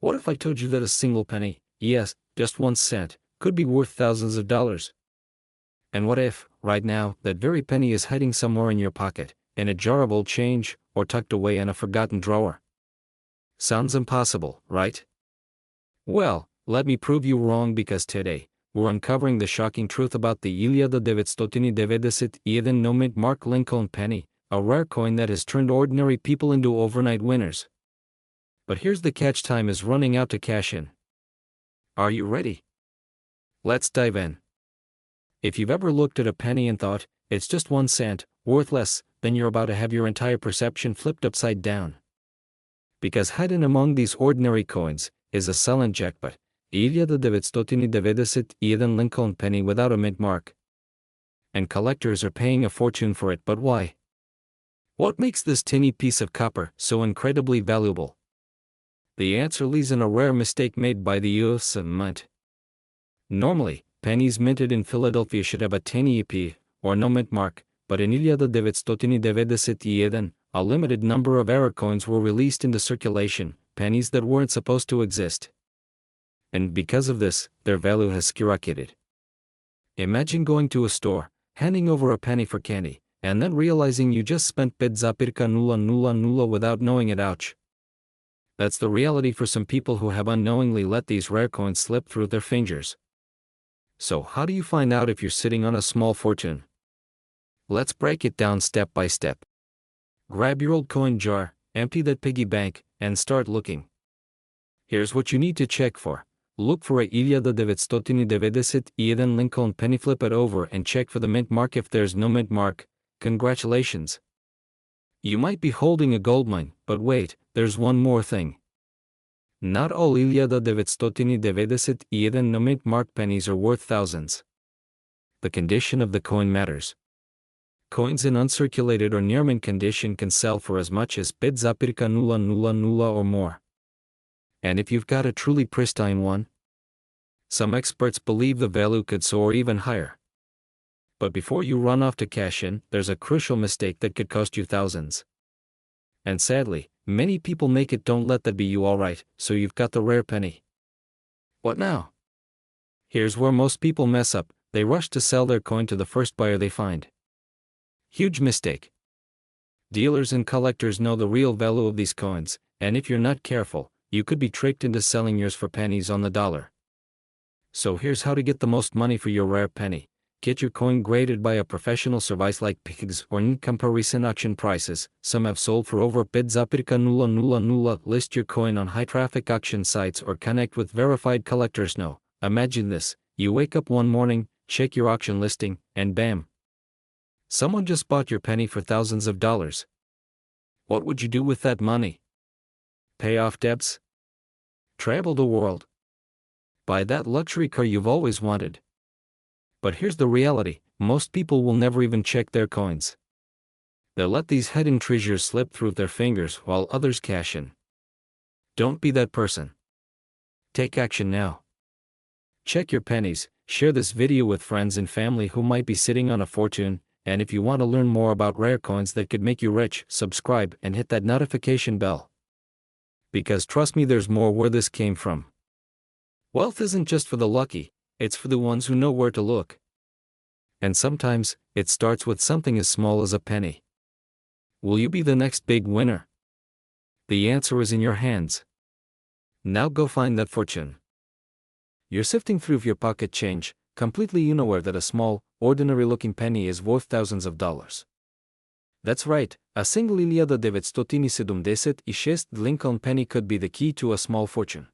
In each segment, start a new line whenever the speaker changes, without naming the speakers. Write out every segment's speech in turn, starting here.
What if I told you that a single penny, yes, just 1 cent, could be worth thousands of dollars? And what if, right now, that very penny is hiding somewhere in your pocket, in a jar of old change, or tucked away in a forgotten drawer? Sounds impossible, right? Well, let me prove you wrong, because today, we're uncovering the shocking truth about the 1991 no mint Mark Lincoln penny, a rare coin that has turned ordinary people into overnight winners. But here's the catch: time is running out to cash in. Are you ready? Let's dive in. If you've ever looked at a penny and thought, it's just 1 cent, worthless, then you're about to have your entire perception flipped upside down. Because hidden among these ordinary coins is a silent jackpot, 1991 Lincoln penny without a mint mark. And collectors are paying a fortune for it, but why? What makes this tiny piece of copper so incredibly valuable? The answer lies in a rare mistake made by the U.S. Mint. Normally, pennies minted in Philadelphia should have a tiny EP, or no mint mark, but in 1991, a limited number of error coins were released into circulation, pennies that weren't supposed to exist. And because of this, their value has skyrocketed. Imagine going to a store, handing over a penny for candy, and then realizing you just spent $0.00 without knowing it. Ouch. That's the reality for some people who have unknowingly let these rare coins slip through their fingers. So how do you find out if you're sitting on a small fortune? Let's break it down step by step. Grab your old coin jar, empty that piggy bank, and start looking. Here's what you need to check for. Look for a 1991 Lincoln penny, flip it over and check for the mint mark. If there's no mint mark, congratulations. You might be holding a gold mine, but wait, there's one more thing. Not all 1991 no mint mark pennies are worth thousands. The condition of the coin matters. Coins in uncirculated or near mint condition can sell for as much as $0.00 or more. And if you've got a truly pristine one, some experts believe the value could soar even higher. But before you run off to cash in, there's a crucial mistake that could cost you thousands. And sadly, many people make it. Don't let that be you. Alright, so you've got the rare penny. What now? Here's where most people mess up. They rush to sell their coin to the first buyer they find. Huge mistake. Dealers and collectors know the real value of these coins, and if you're not careful, you could be tricked into selling yours for pennies on the dollar. So here's how to get the most money for your rare penny. Get your coin graded by a professional service like Pennies or comparison auction prices. Some have sold for over $0.00. List your coin on high-traffic auction sites or connect with verified collectors. Now, imagine this: you wake up one morning, check your auction listing, and bam! Someone just bought your penny for thousands of dollars. What would you do with that money? Pay off debts? Travel the world? Buy that luxury car you've always wanted? But here's the reality: most people will never even check their coins. They'll let these hidden treasures slip through their fingers while others cash in. Don't be that person. Take action now. Check your pennies, share this video with friends and family who might be sitting on a fortune, and if you want to learn more about rare coins that could make you rich, subscribe and hit that notification bell. Because trust me, there's more where this came from. Wealth isn't just for the lucky, it's for the ones who know where to look. And sometimes, it starts with something as small as a penny. Will you be the next big winner? The answer is in your hands. Now go find that fortune. You're sifting through your pocket change, completely unaware that a small, ordinary-looking penny is worth thousands of dollars. That's right, a single 1996 Lincoln penny could be the key to a small fortune.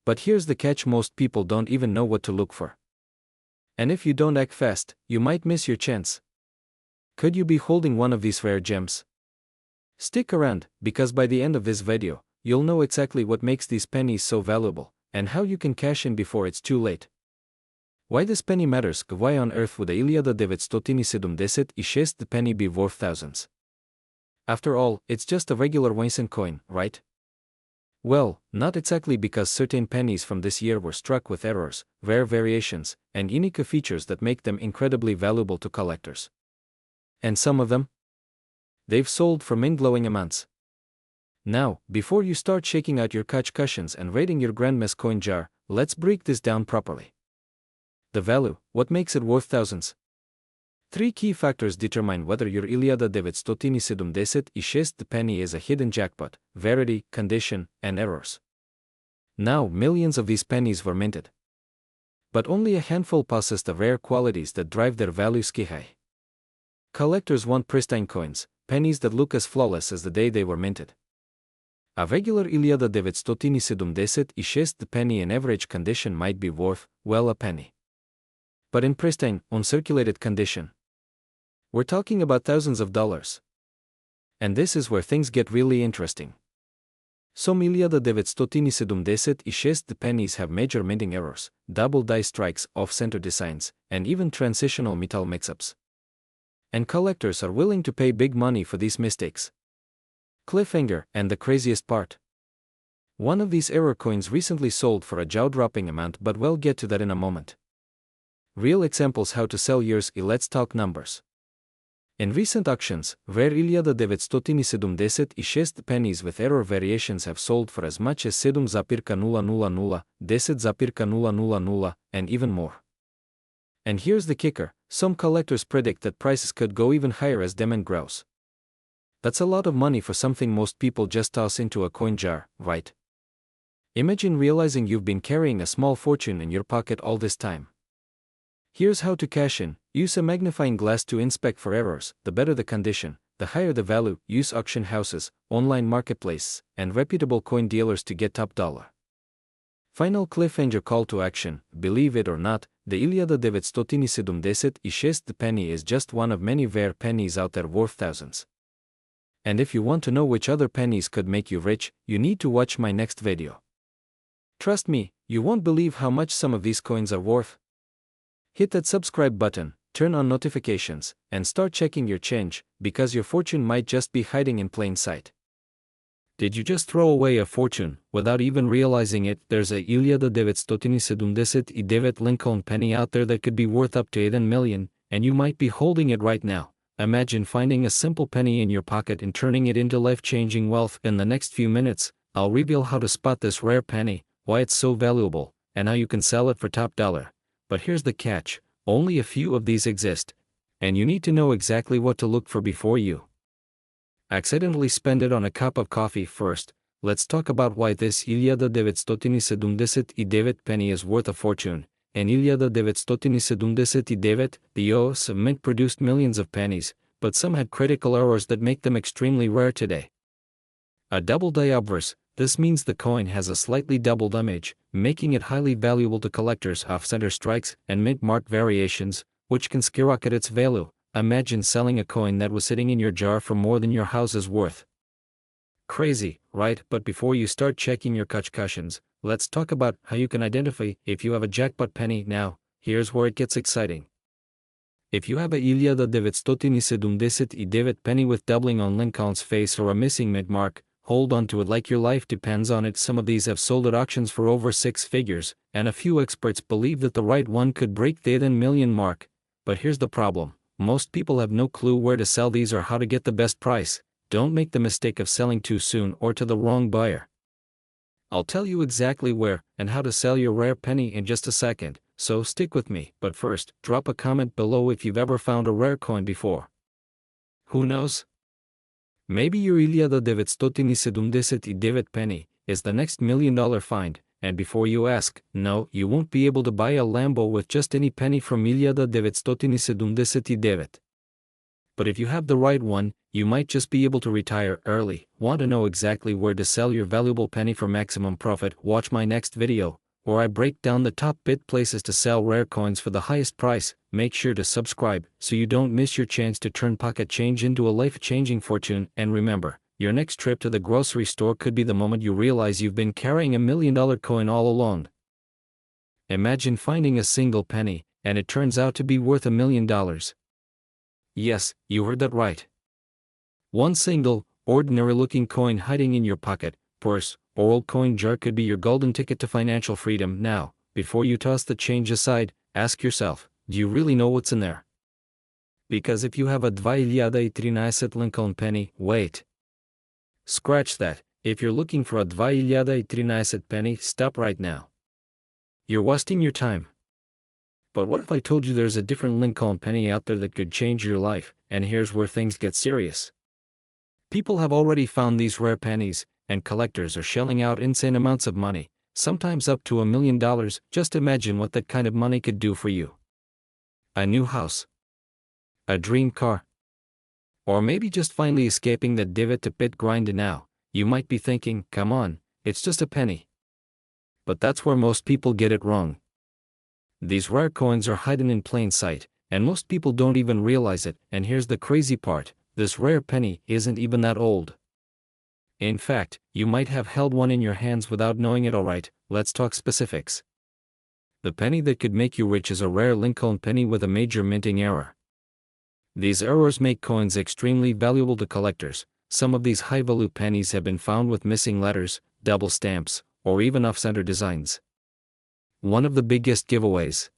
But here's the catch: most people don't even know what to look for. And if you don't act fast, you might miss your chance. Could you be holding one of these rare gems? Stick around, because by the end of this video, you'll know exactly what makes these pennies so valuable, and how you can cash in before it's too late. Why this penny matters? Why on earth would a 1996 penny be worth thousands? After all, it's just a regular 1 cent coin, right? Well, not exactly, because certain pennies from this year were struck with errors, rare variations, and unique features that make them incredibly valuable to collectors. And some of them? They've sold for mind-blowing amounts. Now, before you start shaking out your couch cushions and raiding your grandma's coin jar, let's break this down properly. The value, what makes it worth thousands? Three key factors determine whether your 1976 penny is a hidden jackpot: rarity, condition, and errors. Now, millions of these pennies were minted, but only a handful possess the rare qualities that drive their value sky high. Collectors want pristine coins, pennies that look as flawless as the day they were minted. A regular 1976 penny in average condition might be worth, well, a penny. But in pristine, uncirculated condition, we're talking about thousands of dollars. And this is where things get really interesting. Some 1976 pennies have major minting errors, double die strikes, off-center designs, and even transitional metal mix-ups. And collectors are willing to pay big money for these mistakes. Cliffhanger, and the craziest part. One of these error coins recently sold for a jaw-dropping amount, but we'll get to that in a moment. Real examples how to sell yours. Let's talk numbers. In recent auctions, rare 1976 pennies with error variations have sold for as much as 7,000, 10,000, and even more. And here's the kicker, some collectors predict that prices could go even higher as demand grows. That's a lot of money for something most people just toss into a coin jar, right? Imagine realizing you've been carrying a small fortune in your pocket all this time. Here's how to cash in. Use a magnifying glass to inspect for errors. The better the condition, the higher the value. Use auction houses, online marketplaces, and reputable coin dealers to get top dollar. Final cliffhanger call to action. Believe it or not, the 1976 penny is just one of many rare pennies out there worth thousands. And if you want to know which other pennies could make you rich, you need to watch my next video. Trust me, you won't believe how much some of these coins are worth. Hit that subscribe button, turn on notifications, and start checking your change, because your fortune might just be hiding in plain sight. Did you just throw away a fortune without even realizing it? There's a 1979 Lincoln penny out there that could be worth up to 8 million, and you might be holding it right now. Imagine finding a simple penny in your pocket and turning it into life-changing wealth. In the next few minutes, I'll reveal how to spot this rare penny, why it's so valuable, and how you can sell it for top dollar. But here's the catch, only a few of these exist, and you need to know exactly what to look for before you accidentally spend it on a cup of coffee. First, let's talk about why this 1979 penny is worth a fortune. In 1979, the US Mint produced millions of pennies, but some had critical errors that make them extremely rare today. A double die obverse. This means the coin has a slightly doubled image, making it highly valuable to collectors. Off-center strikes and mint mark variations, which can skyrocket its value. Imagine selling a coin that was sitting in your jar for more than your house is worth. Crazy, right? But before you start checking your couch cushions, let's talk about how you can identify if you have a jackpot penny. Now, here's where it gets exciting. If you have a 1979 penny with doubling on Lincoln's face or a missing mint mark, hold on to it like your life depends on it. Some of these have sold at auctions for over 6 figures, and a few experts believe that the right one could break the 10 million mark. But here's the problem. Most people have no clue where to sell these or how to get the best price. Don't make the mistake of selling too soon or to the wrong buyer. I'll tell you exactly where and how to sell your rare penny in just a second, so stick with me. But first, drop a comment below if you've ever found a rare coin before. Who knows? Maybe your 1979 penny is the next $1 million find, and before you ask, no, you won't be able to buy a Lambo with just any penny from 1979. But if you have the right one, you might just be able to retire early. Want to know exactly where to sell your valuable penny for maximum profit? Watch my next video, where I break down the top places to sell rare coins for the highest price. Make sure to subscribe so you don't miss your chance to turn pocket change into a life-changing fortune. And remember, your next trip to the grocery store could be the moment you realize you've been carrying $1 million coin all along. Imagine finding a single penny, and it turns out to be worth $1 million. Yes, you heard that right. One single, ordinary-looking coin hiding in your pocket, purse, or old coin jar could be your golden ticket to financial freedom. Now, before you toss the change aside, ask yourself, do you really know what's in there? Because if you have a 2013 Lincoln penny, wait. Scratch that. If you're looking for a 2013 penny, stop right now. You're wasting your time. But what if I told you there's a different Lincoln penny out there that could change your life? And here's where things get serious. People have already found these rare pennies, and collectors are shelling out insane amounts of money, sometimes up to $1 million. Just imagine what that kind of money could do for you. A new house. A dream car. Or maybe just finally escaping the divot to pit grind. Now, you might be thinking, come on, it's just a penny. But that's where most people get it wrong. These rare coins are hidden in plain sight, and most people don't even realize it. And here's the crazy part, this rare penny isn't even that old. In fact, you might have held one in your hands without knowing it. Alright, let's talk specifics. The penny that could make you rich is a rare Lincoln penny with a major minting error. These errors make coins extremely valuable to collectors. Some of these high-value pennies have been found with missing letters, double stamps, or even off-center designs. One of the biggest giveaways.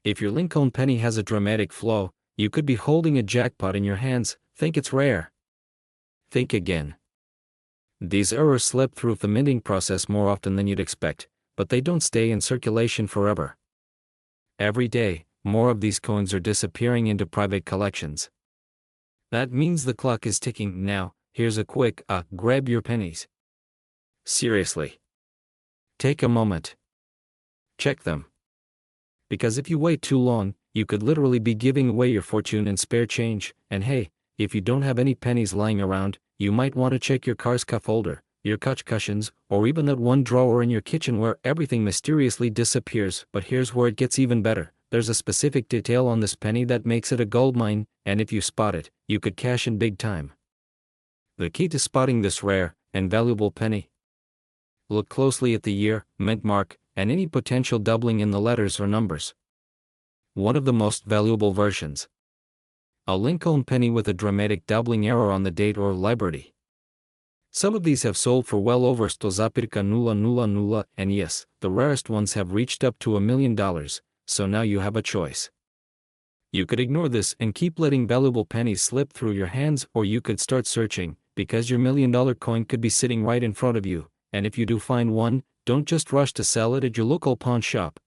If your Lincoln penny has a dramatic flaw, you could be holding a jackpot in your hands. Think it's rare. Think again. These errors slip through the minting process more often than you'd expect, but they don't stay in circulation forever. Every day, more of these coins are disappearing into private collections. That means the clock is ticking. Now, here's a quick, grab your pennies. Seriously. Take a moment. Check them. Because if you wait too long, you could literally be giving away your fortune in spare change. And hey, if you don't have any pennies lying around, you might want to check your car's cup holder, your couch cushions, or even that one drawer in your kitchen where everything mysteriously disappears. But here's where it gets even better. There's a specific detail on this penny that makes it a goldmine, and if you spot it, you could cash in big time. The key to spotting this rare and valuable penny: look closely at the year, mint mark, and any potential doubling in the letters or numbers. One of the most valuable versions. A Lincoln penny with a dramatic doubling error on the date or liberty. Some of these have sold for well over $100,000, and yes, the rarest ones have reached up to $1 million, so now you have a choice. You could ignore this and keep letting valuable pennies slip through your hands, or you could start searching, because your $1 million coin could be sitting right in front of you, and if you do find one, don't just rush to sell it at your local pawn shop.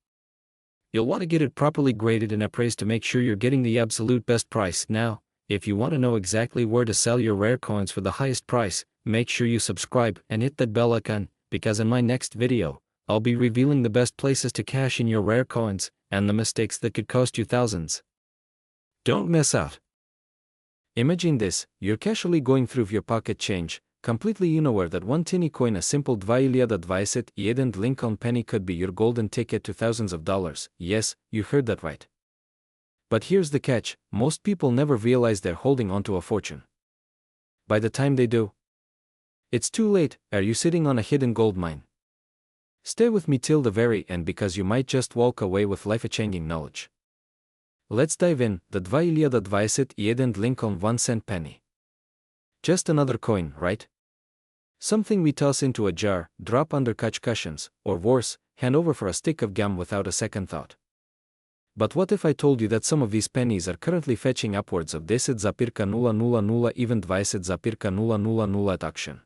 You'll want to get it properly graded and appraised to make sure you're getting the absolute best price. Now, if you want to know exactly where to sell your rare coins for the highest price, make sure you subscribe and hit that bell icon, because in my next video, I'll be revealing the best places to cash in your rare coins, and the mistakes that could cost you thousands. Don't miss out. Imagine this, you're casually going through your pocket change, completely unaware that one tiny coin, a simple 2021 Lincoln penny, could be your golden ticket to thousands of dollars. Yes, you heard that right. But here's the catch, most people never realize they're holding onto a fortune. By the time they do, it's too late. Are you sitting on a hidden gold mine? Stay with me till the very end, because you might just walk away with life-changing knowledge. Let's dive in. The 2021 Lincoln 1-cent penny. Just another coin, right? Something we toss into a jar, drop under couch cushions, or worse, hand over for a stick of gum without a second thought. But what if I told you that some of these pennies are currently fetching upwards of 10,000, even 20,000 at auction?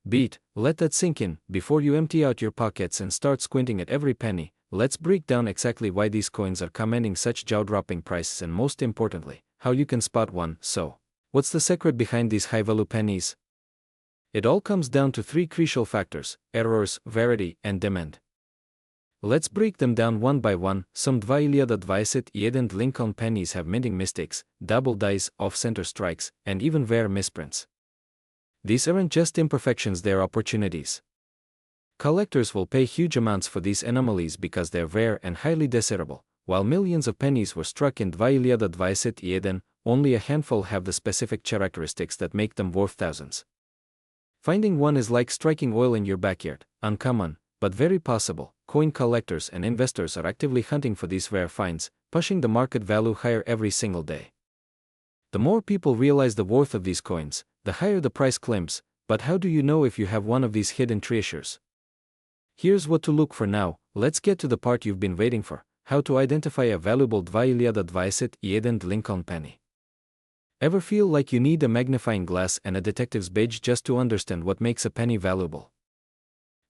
Beat, let that sink in. Before you empty out your pockets and start squinting at every penny, let's break down exactly why these coins are commanding such jaw-dropping prices, and most importantly, how you can spot one. So, what's the secret behind these high-value pennies? It all comes down to three crucial factors: errors, rarity, and demand. Let's break them down one by one. Some 2021 Lincoln pennies have minting mistakes, double dies, off-center strikes, and even rare misprints. These aren't just imperfections, they're opportunities. Collectors will pay huge amounts for these anomalies because they're rare and highly desirable. While millions of pennies were struck in 2021, only a handful have the specific characteristics that make them worth thousands. Finding one is like striking oil in your backyard, uncommon, but very possible. Coin collectors and investors are actively hunting for these rare finds, pushing the market value higher every single day. The more people realize the worth of these coins, the higher the price climbs. But how do you know if you have one of these hidden treasures? Here's what to look for now. Let's get to the part you've been waiting for: how to identify a valuable 2021 Lincoln penny. Ever feel like you need a magnifying glass and a detective's badge just to understand what makes a penny valuable?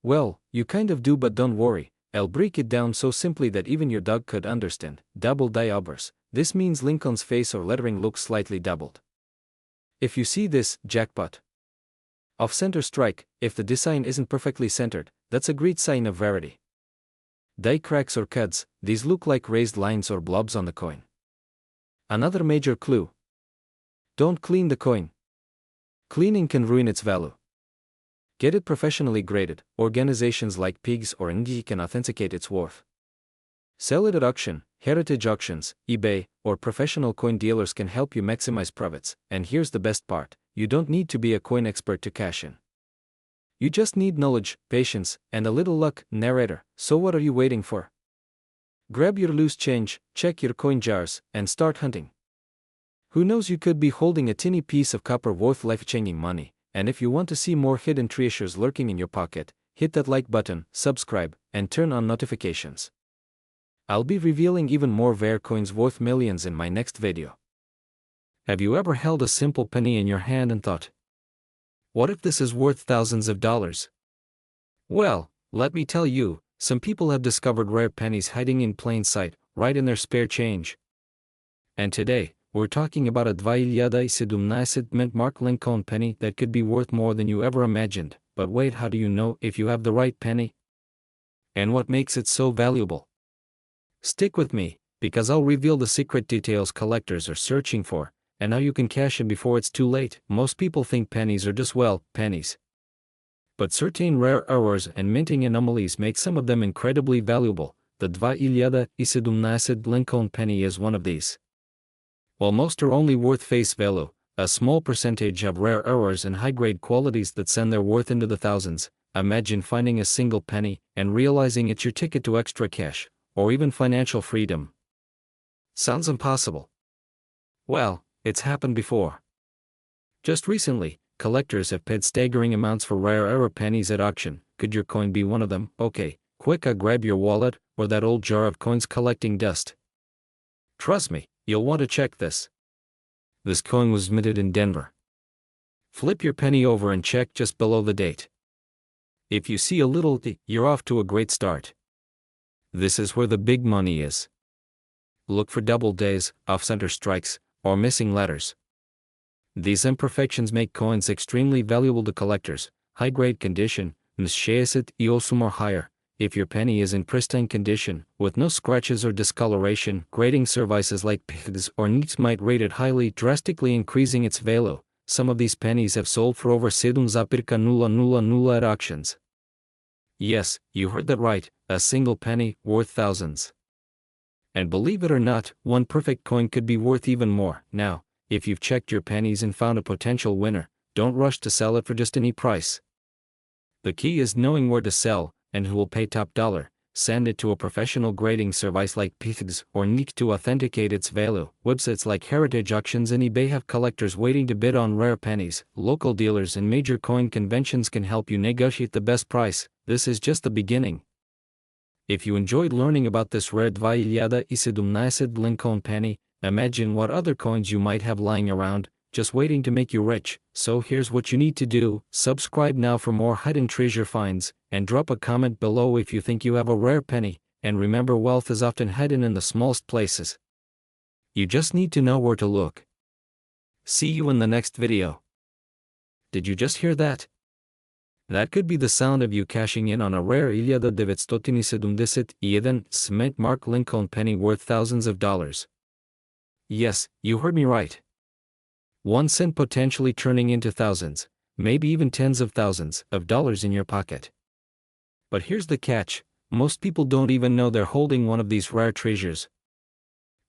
Well, you kind of do, but don't worry, I'll break it down so simply that even your dog could understand. Double die obverse. This means Lincoln's face or lettering looks slightly doubled. If you see this, jackpot. Off-center strike, if the design isn't perfectly centered, that's a great sign of rarity. Die cracks or cuts, these look like raised lines or blobs on the coin. Another major clue. Don't clean the coin. Cleaning can ruin its value. Get it professionally graded. Organizations like Pigs or NG can authenticate its worth. Sell it at auction, heritage auctions, eBay, or professional coin dealers can help you maximize profits. And here's the best part, you don't need to be a coin expert to cash in. You just need knowledge, patience, and a little luck. Narrator, so what are you waiting for? Grab your loose change, check your coin jars, and start hunting. Who knows, you could be holding a tiny piece of copper worth life-changing money. And if you want to see more hidden treasures lurking in your pocket, hit that like button, subscribe, and turn on notifications. I'll be revealing even more rare coins worth millions in my next video. Have you ever held a simple penny in your hand and thought, what if this is worth thousands of dollars? Well, let me tell you, some people have discovered rare pennies hiding in plain sight, right in their spare change. And today, we're talking about a 2017 mint mark Lincoln penny that could be worth more than you ever imagined. But wait, how do you know if you have the right penny? And what makes it so valuable? Stick with me, because I'll reveal the secret details collectors are searching for, and how you can cash in before it's too late. Most people think pennies are just, well, pennies. But certain rare errors and minting anomalies make some of them incredibly valuable. The 2017 Lincoln penny is one of these. While most are only worth face value, a small percentage have rare errors and high-grade qualities that send their worth into the thousands. Imagine finding a single penny and realizing it's your ticket to extra cash, or even financial freedom. Sounds impossible. Well, it's happened before. Just recently, collectors have paid staggering amounts for rare error pennies at auction. Could your coin be one of them? Okay, quick, grab your wallet, or that old jar of coins collecting dust. Trust me, you'll want to check this. This coin was minted in Denver. Flip your penny over and check just below the date. If you see a little D, you're off to a great start. This is where the big money is. Look for double days, off-center strikes, or missing letters. These imperfections make coins extremely valuable to collectors. High-grade condition, nshaysit iosum higher. If your penny is in pristine condition, with no scratches or discoloration, grading services like Pennies or Neats might rate it highly, drastically increasing its value. Some of these pennies have sold for over 7,000 at auctions. Yes, you heard that right, a single penny, worth thousands. And believe it or not, one perfect coin could be worth even more. Now, if you've checked your pennies and found a potential winner, don't rush to sell it for just any price. The key is knowing where to sell, and who will pay top dollar. Send it to a professional grading service like Pennies or Neat to authenticate its value. Websites like Heritage Auctions and eBay have collectors waiting to bid on rare pennies. Local dealers and major coin conventions can help you negotiate the best price. This is just the beginning. If you enjoyed learning about this rare 2017 Lincoln penny, imagine what other coins you might have lying around, just waiting to make you rich. So here's what you need to do: subscribe now for more hidden treasure finds, and drop a comment below if you think you have a rare penny. And remember, wealth is often hidden in the smallest places. You just need to know where to look. See you in the next video. Did you just hear that? That could be the sound of you cashing in on a rare 2017 mint mark Lincoln penny worth thousands of dollars. Yes, you heard me right. 1 cent potentially turning into thousands, maybe even tens of thousands of dollars in your pocket. But here's the catch: most people don't even know they're holding one of these rare treasures.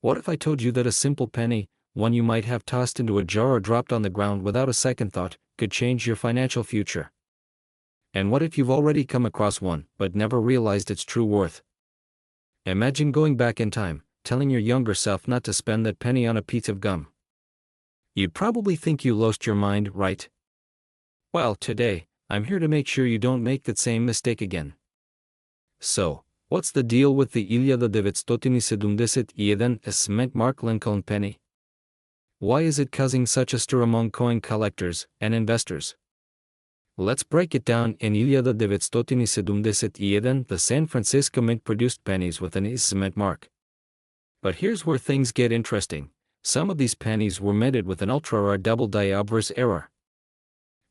What if I told you that a simple penny, one you might have tossed into a jar or dropped on the ground without a second thought, could change your financial future? And what if you've already come across one, but never realized its true worth? Imagine going back in time, telling your younger self not to spend that penny on a piece of gum. You'd probably think you lost your mind, right? Well, today, I'm here to make sure you don't make that same mistake again. So, what's the deal with the 2017 mint mark Lincoln penny? Why is it causing such a stir among coin collectors and investors? Let's break it down. In 1971, the San Francisco Mint produced pennies with an is cement mark. But here's where things get interesting. Some of these pennies were minted with an ultra-rare double-die obverse error.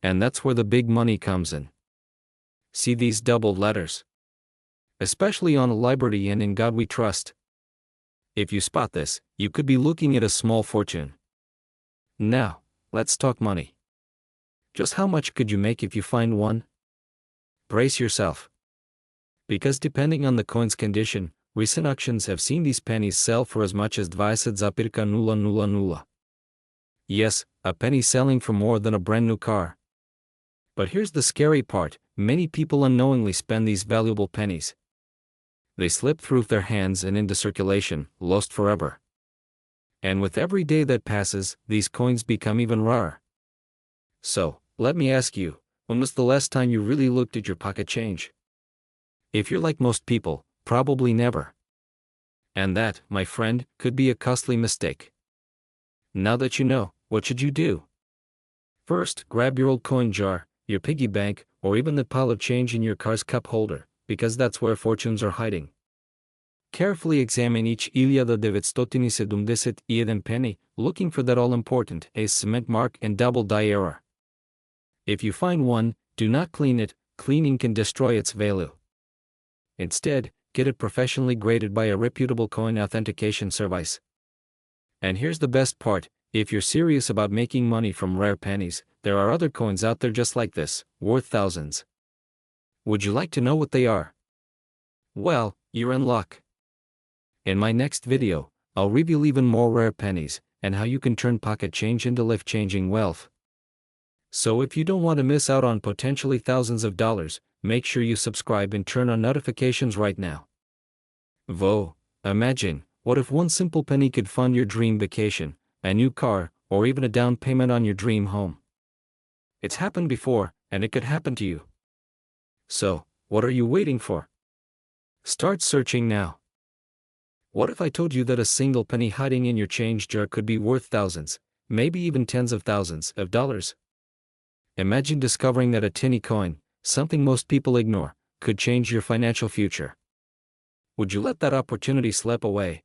And that's where the big money comes in. See these doubled letters? Especially on Liberty and In God We Trust. If you spot this, you could be looking at a small fortune. Now, let's talk money. Just how much could you make if you find one? Brace yourself. Because depending on the coin's condition, recent auctions have seen these pennies sell for as much as 20,000. Yes, a penny selling for more than a brand new car. But here's the scary part, many people unknowingly spend these valuable pennies. They slip through their hands and into circulation, lost forever. And with every day that passes, these coins become even rarer. So, let me ask you, when was the last time you really looked at your pocket change? If you're like most people, probably never. And that, my friend, could be a costly mistake. Now that you know, what should you do? First, grab your old coin jar, your piggy bank, or even the pile of change in your car's cup holder, because that's where fortunes are hiding. Carefully examine each 1971 penny, looking for that all-important is cement mark and double-die error. If you find one, do not clean it. Cleaning can destroy its value. Instead, get it professionally graded by a reputable coin authentication service. And here's the best part, if you're serious about making money from rare pennies, there are other coins out there just like this, worth thousands. Would you like to know what they are? Well, you're in luck. In my next video, I'll reveal even more rare pennies, and how you can turn pocket change into life-changing wealth. So if you don't want to miss out on potentially thousands of dollars, make sure you subscribe and turn on notifications right now. Imagine, what if one simple penny could fund your dream vacation, a new car, or even a down payment on your dream home? It's happened before, and it could happen to you. So, what are you waiting for? Start searching now. What if I told you that a single penny hiding in your change jar could be worth thousands, maybe even tens of thousands of dollars? Imagine discovering that a tiny coin, something most people ignore, could change your financial future. Would you let that opportunity slip away?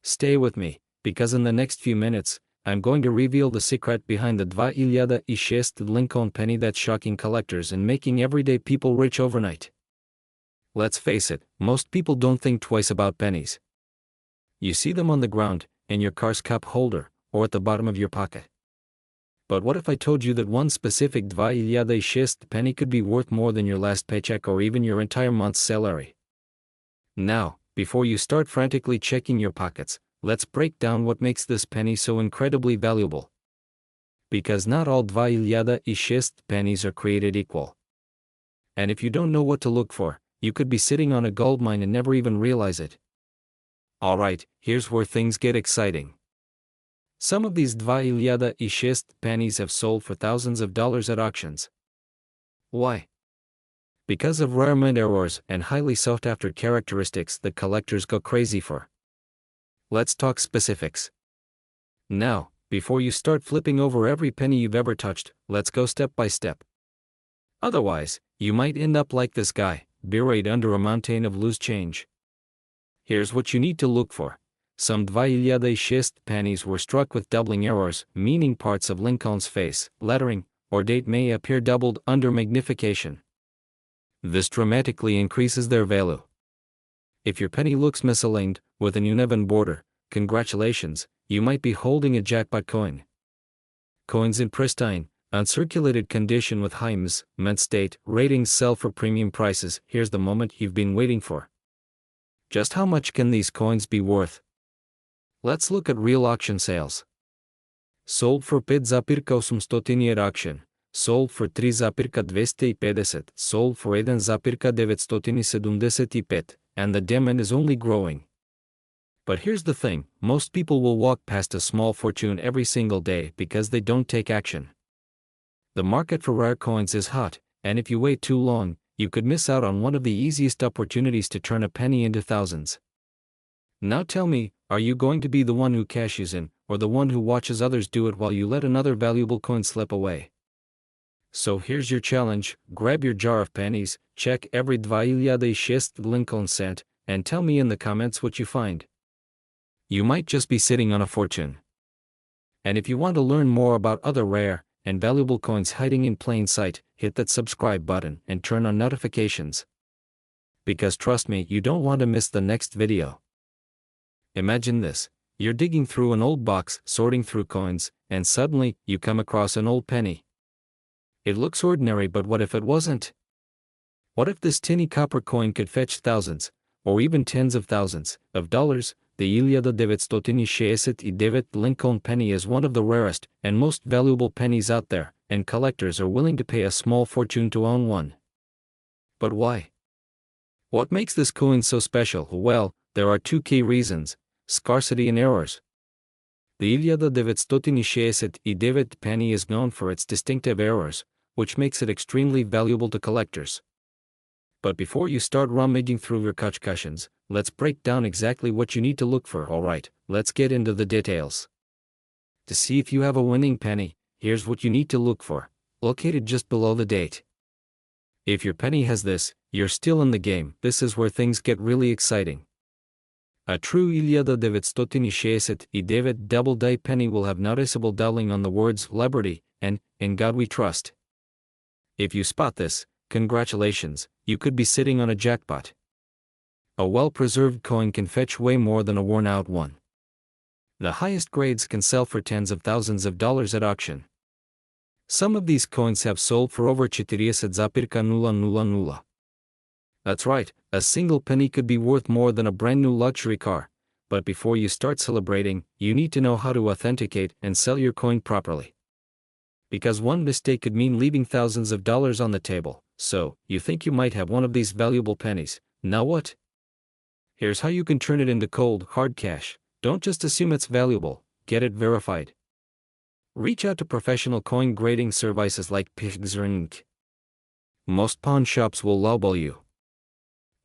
Stay with me, because in the next few minutes, I'm going to reveal the secret behind the 2006 Lincoln penny that's shocking collectors and making everyday people rich overnight. Let's face it, most people don't think twice about pennies. You see them on the ground, in your car's cup holder, or at the bottom of your pocket. But what if I told you that one specific 2006 penny could be worth more than your last paycheck or even your entire month's salary? Now, before you start frantically checking your pockets, let's break down what makes this penny so incredibly valuable. Because not all 2006 pennies are created equal. And if you don't know what to look for, you could be sitting on a goldmine and never even realize it. Alright, here's where things get exciting. Some of these 2006 pennies have sold for thousands of dollars at auctions. Why? Because of rare mint errors and highly sought-after characteristics that collectors go crazy for. Let's talk specifics. Now, before you start flipping over every penny you've ever touched, let's go step by step. Otherwise, you might end up like this guy, buried under a mountain of loose change. Here's what you need to look for. Some 2006 pennies were struck with doubling errors, meaning parts of Lincoln's face, lettering, or date may appear doubled under magnification. This dramatically increases their value. If your penny looks misaligned, with an uneven border, congratulations, you might be holding a jackpot coin. Coins in pristine, uncirculated condition with high mint state ratings sell for premium prices. Here's the moment you've been waiting for. Just how much can these coins be worth? Let's look at real auction sales. Sold for 5,800 at auction. Sold for 3,250. Sold for 1,975. And the demand is only growing. But here's the thing, most people will walk past a small fortune every single day because they don't take action. The market for rare coins is hot, and if you wait too long, you could miss out on one of the easiest opportunities to turn a penny into thousands. Now tell me, are you going to be the one who cashes in, or the one who watches others do it while you let another valuable coin slip away. So here's your challenge: grab your jar of pennies, check every 26 Lincoln cent, and tell me in the comments what you find. You might just be sitting on a fortune. And if you want to learn more about other rare and valuable coins hiding in plain sight, hit that subscribe button and turn on notifications. Because trust me, you don't want to miss the next video. Imagine this: you're digging through an old box, sorting through coins, and suddenly, you come across an old penny. It looks ordinary, but what if it wasn't? What if this tinny copper coin could fetch thousands, or even tens of thousands, of dollars? The 1969 Lincoln penny is one of the rarest and most valuable pennies out there, and collectors are willing to pay a small fortune to own one. But why? What makes this coin so special? Well, there are two key reasons: scarcity and errors. The 1969 penny is known for its distinctive errors, which makes it extremely valuable to collectors. But before you start rummaging through your cushions, let's break down exactly what you need to look for. Alright, let's get into the details. To see if you have a winning penny, here's what you need to look for, located just below the date. If your penny has this, you're still in the game. This is where things get really exciting. A true 1969 double-die penny will have noticeable doubling on the words "Liberty" and "In God We Trust." If you spot this, congratulations, you could be sitting on a jackpot. A well-preserved coin can fetch way more than a worn-out one. The highest grades can sell for tens of thousands of dollars at auction. Some of these coins have sold for over 40,000. That's right, a single penny could be worth more than a brand new luxury car. But before you start celebrating, you need to know how to authenticate and sell your coin properly. Because one mistake could mean leaving thousands of dollars on the table. So, you think you might have one of these valuable pennies. Now what? Here's how you can turn it into cold, hard cash. Don't just assume it's valuable, get it verified. Reach out to professional coin grading services like Pennies. Most pawn shops will lowball you.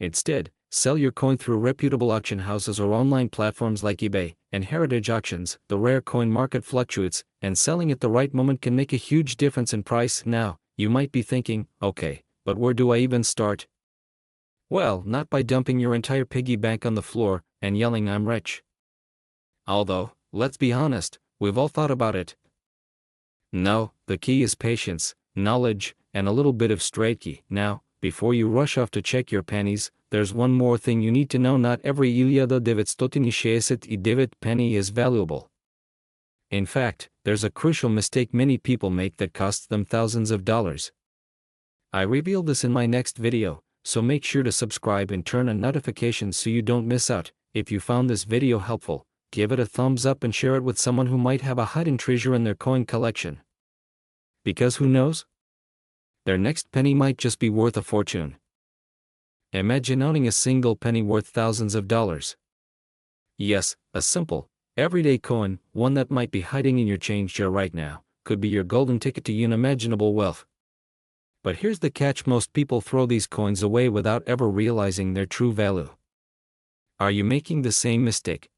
Instead, sell your coin through reputable auction houses or online platforms like eBay and Heritage Auctions. The rare coin market fluctuates, and selling at the right moment can make a huge difference in price. Now, you might be thinking, okay, but where do I even start? Well, not by dumping your entire piggy bank on the floor and yelling "I'm rich." Although, let's be honest, we've all thought about it. No, the key is patience, knowledge, and a little bit of strategy. Now, before you rush off to check your pennies, there's one more thing you need to know: not every 1969 penny is valuable. In fact, there's a crucial mistake many people make that costs them thousands of dollars. I reveal this in my next video, so make sure to subscribe and turn on notifications so you don't miss out. If you found this video helpful, give it a thumbs up and share it with someone who might have a hidden treasure in their coin collection. Because who knows? Their next penny might just be worth a fortune. Imagine owning a single penny worth thousands of dollars. Yes, a simple, everyday coin, one that might be hiding in your change jar right now, could be your golden ticket to unimaginable wealth. But here's the catch: most people throw these coins away without ever realizing their true value. Are you making the same mistake?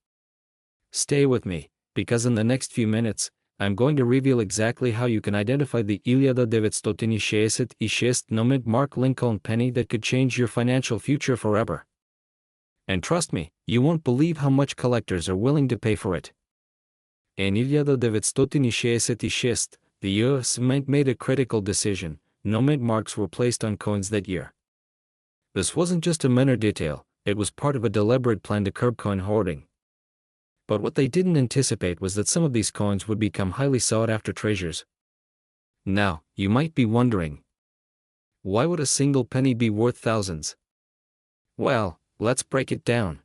Stay with me, because in the next few minutes, I'm going to reveal exactly how you can identify the 1969 Lincoln penny that could change your financial future forever. And trust me, you won't believe how much collectors are willing to pay for it. In 1966, the US Mint made a critical decision: no mint marks were placed on coins that year. This wasn't just a minor detail, it was part of a deliberate plan to curb coin hoarding. But what they didn't anticipate was that some of these coins would become highly sought-after treasures. Now, you might be wondering, why would a single penny be worth thousands? Well, let's break it down.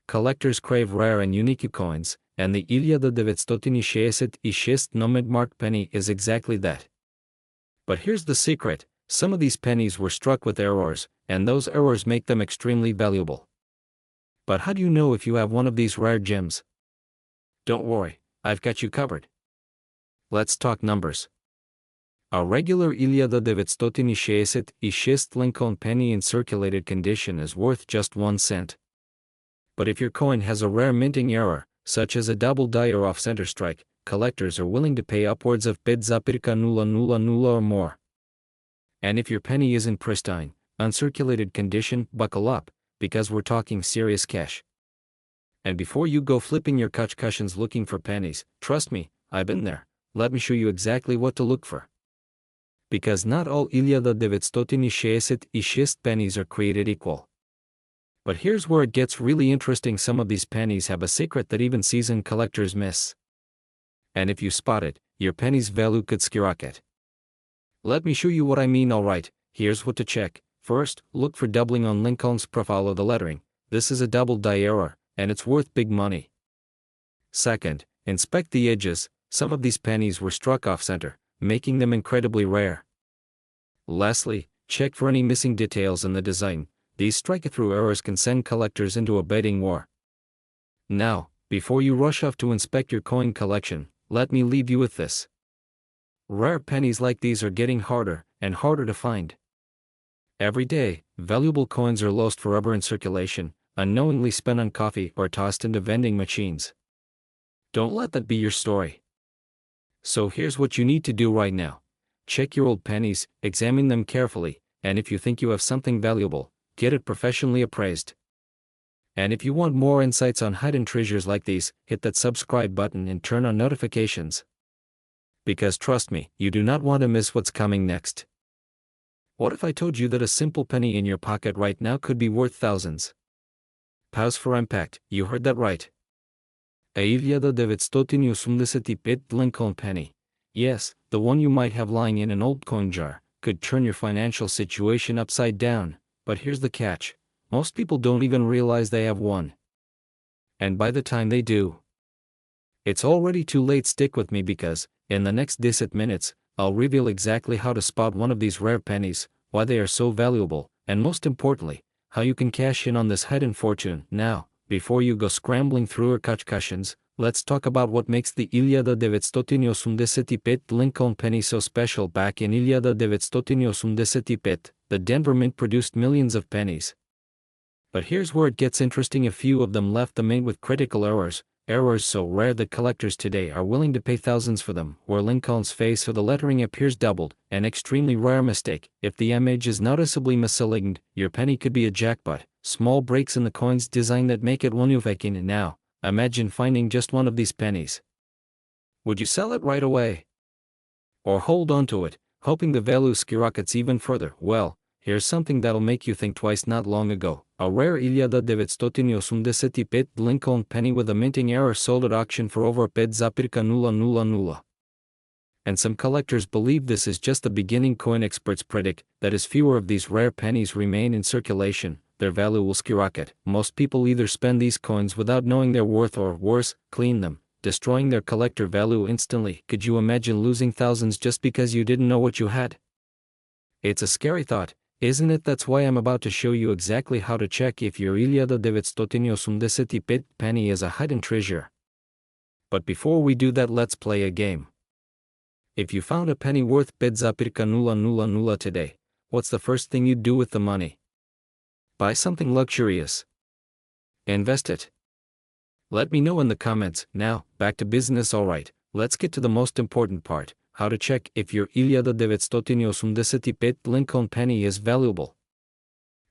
Collectors crave rare and unique coins, and the 1969 marked penny is exactly that. But here's the secret: some of these pennies were struck with errors, and those errors make them extremely valuable. But how do you know if you have one of these rare gems? Don't worry, I've got you covered. Let's talk numbers. A regular 1969 Lincoln penny in circulated condition is worth just 1 cent. But if your coin has a rare minting error, such as a double die or off-center strike, collectors are willing to pay upwards of bids apirka nulla nulla nulla or more. And if your penny is in pristine, uncirculated condition, buckle up, because we're talking serious cash. And before you go flipping your couch cushions looking for pennies, trust me, I've been there. Let me show you exactly what to look for. Because not all 1966 pennies are created equal. But here's where it gets really interesting. Some of these pennies have a secret that even seasoned collectors miss. And if you spot it, your penny's value could skyrocket. Let me show you what I mean. Alright, here's what to check. First, look for doubling on Lincoln's profile or the lettering. This is a double die error, and it's worth big money. Second, inspect the edges. Some of these pennies were struck off-center, making them incredibly rare. Lastly, check for any missing details in the design. These strike-through errors can send collectors into a bidding war. Now, before you rush off to inspect your coin collection, let me leave you with this. Rare pennies like these are getting harder and harder to find. Every day, valuable coins are lost forever in circulation, unknowingly spent on coffee or tossed into vending machines. Don't let that be your story. So here's what you need to do right now. Check your old pennies, examine them carefully, and if you think you have something valuable, get it professionally appraised. And if you want more insights on hidden treasures like these, hit that subscribe button and turn on notifications. Because trust me, you do not want to miss what's coming next. What if I told you that a simple penny in your pocket right now could be worth thousands? Pause for impact, you heard that right. A 1985 Lincoln penny. Yes, the one you might have lying in an old coin jar, could turn your financial situation upside down. But here's the catch. Most people don't even realize they have one. And by the time they do, it's already too late. Stick with me because, in the next 10 minutes, I'll reveal exactly how to spot one of these rare pennies, why they are so valuable, and most importantly, how you can cash in on this hidden fortune. Now, before you go scrambling through your couch cushions, let's talk about what makes the 1985 Lincoln penny so special. Back in 1985, the Denver Mint produced millions of pennies. But here's where it gets interesting. A few of them left the mint with critical errors so rare that collectors today are willing to pay thousands for them. Where Lincoln's face or the lettering appears doubled, an extremely rare mistake. If the image is noticeably misaligned, your penny could be a jackpot. Small breaks in the coin's design that make it one of a kind. Now, imagine finding just one of these pennies. Would you sell it right away? Or hold on to it, hoping the value skyrockets even further? Well, here's something that'll make you think twice. Not long ago, a rare 1985 Lincoln penny with a minting error sold at auction for over bids apirka nulla nulla nulla. And some collectors believe this is just the beginning. Coin experts predict that as fewer of these rare pennies remain in circulation, their value will skyrocket. Most people either spend these coins without knowing their worth or, worse, clean them, destroying their collector value instantly. Could you imagine losing thousands just because you didn't know what you had? It's a scary thought, isn't it? That's why I'm about to show you exactly how to check if your 1985 penny is a hidden treasure. But before we do that, let's play a game. If you found a penny worth bids apirka nulla nulla nulla today, what's the first thing you'd do with the money? Buy something luxurious. Invest it. Let me know in the comments. Now, back to business. Alright, let's get to the most important part. How to check if your 1985 Lincoln penny is valuable.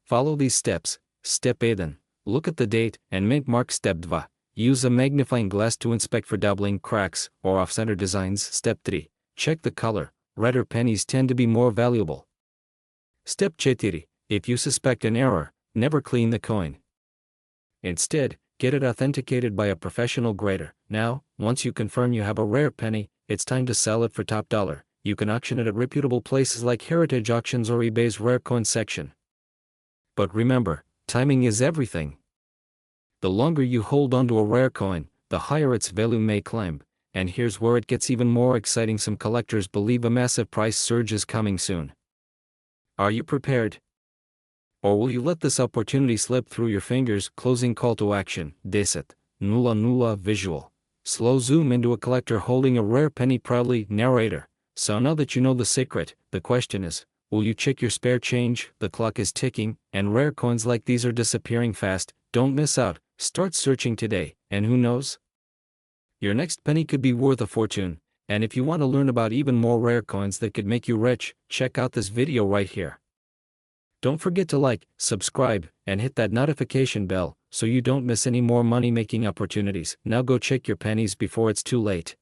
Follow these steps. Step 1. Look at the date and mint mark. Step 2. Use a magnifying glass to inspect for doubling, cracks, or off-center designs. Step 3. Check the color. Redder pennies tend to be more valuable. Step 4. If you suspect an error, never clean the coin. Instead, get it authenticated by a professional grader. Now, once you confirm you have a rare penny, it's time to sell it for top dollar. You can auction it at reputable places like Heritage Auctions or eBay's rare coin section. But remember, timing is everything. The longer you hold onto a rare coin, the higher its value may climb. And here's where it gets even more exciting. Some collectors believe a massive price surge is coming soon. Are you prepared? Or will you let this opportunity slip through your fingers? Closing call to action. 10. Nulla nulla visual. Slow zoom into a collector holding a rare penny proudly. Narrator. So now that you know the secret, the question is, will you check your spare change? The clock is ticking, and rare coins like these are disappearing fast. Don't miss out. Start searching today, and who knows? Your next penny could be worth a fortune, and if you want to learn about even more rare coins that could make you rich, check out this video right here. Don't forget to like, subscribe, and hit that notification bell so you don't miss any more money-making opportunities. Now go check your pennies before it's too late.